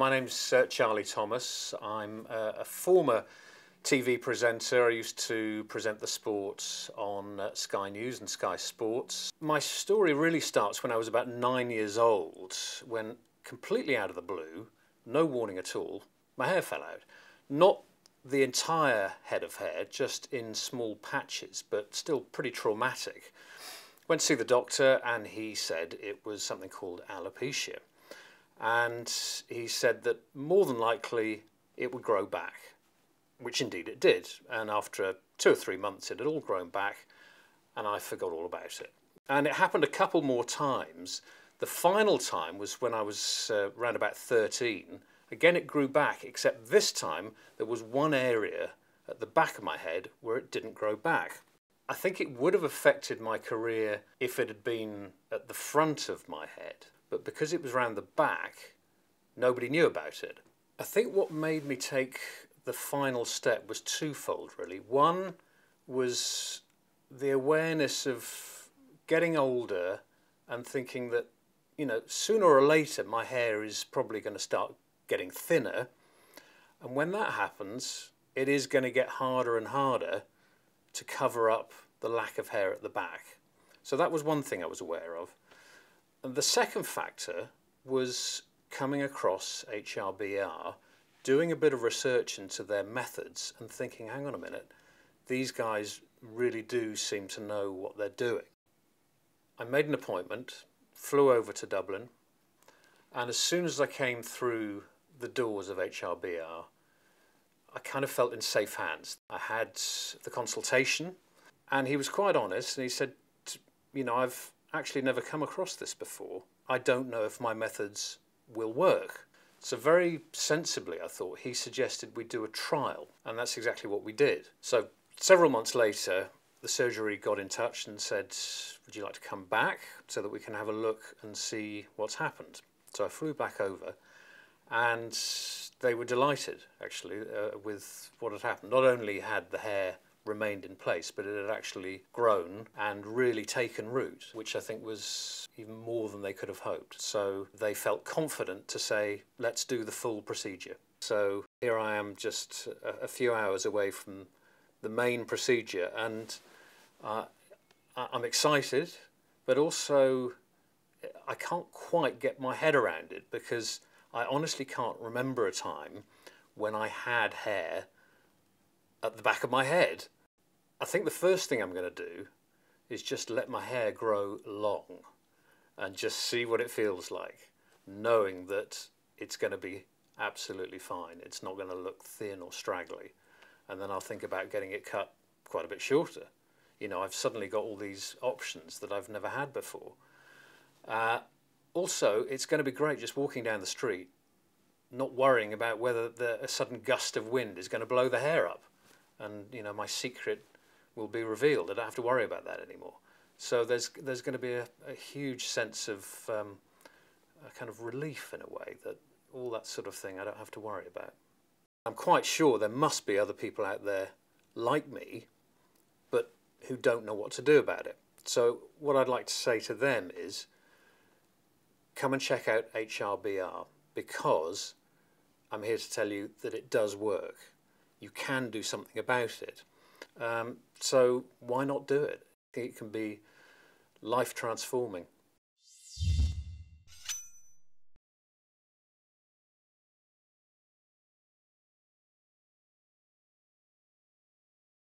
My name's Charlie Thomas. I'm a former TV presenter. I used to present the sports on Sky News and Sky Sports. My story really starts when I was about 9 years old, when completely out of the blue, no warning at all, my hair fell out. Not the entire head of hair, just in small patches, but still pretty traumatic. Went to see the doctor and he said it was something called alopecia. And he said that more than likely it would grow back, which indeed it did. And after 2 or 3 months it had all grown back and I forgot all about it. And it happened a couple more times. The final time was when I was around about 13. Again it grew back, except this time there was one area at the back of my head where it didn't grow back. I think it would have affected my career if it had been at the front of my head. But because it was around the back, nobody knew about it. I think what made me take the final step was twofold, really. One was the awareness of getting older and thinking that, you know, sooner or later my hair is probably going to start getting thinner. And when that happens, it is going to get harder and harder to cover up the lack of hair at the back. So that was one thing I was aware of. And the second factor was coming across HRBR, doing a bit of research into their methods and thinking, hang on a minute, these guys really do seem to know what they're doing. I made an appointment, flew over to Dublin, and as soon as I came through the doors of HRBR, I kind of felt in safe hands. I had the consultation and he was quite honest and he said, you know, I've actually never come across this before. I don't know if my methods will work. So very sensibly, I thought, he suggested we do a trial, and that's exactly what we did. So several months later, the surgery got in touch and said, would you like to come back so that we can have a look and see what's happened? So I flew back over and they were delighted, actually, with what had happened. Not only had the hair remained in place, but it had actually grown and really taken root, which I think was even more than they could have hoped. So they felt confident to say, let's do the full procedure. So here I am, just a few hours away from the main procedure, and I'm excited, but also I can't quite get my head around it, because I honestly can't remember a time when I had hair at the back of my head. I think the first thing I'm going to do is just let my hair grow long and just see what it feels like, knowing that it's going to be absolutely fine. It's not going to look thin or straggly. And then I'll think about getting it cut quite a bit shorter. You know, I've suddenly got all these options that I've never had before. Also, it's going to be great just walking down the street, not worrying about whether a sudden gust of wind is going to blow the hair up. And, you know, my secret will be revealed. I don't have to worry about that anymore. So there's going to be a huge sense of a kind of relief, in a way, that all that sort of thing I don't have to worry about. I'm quite sure there must be other people out there like me, but who don't know what to do about it. So what I'd like to say to them is, come and check out HRBR, because I'm here to tell you that it does work. You can do something about it. So why not do it? It can be life transforming.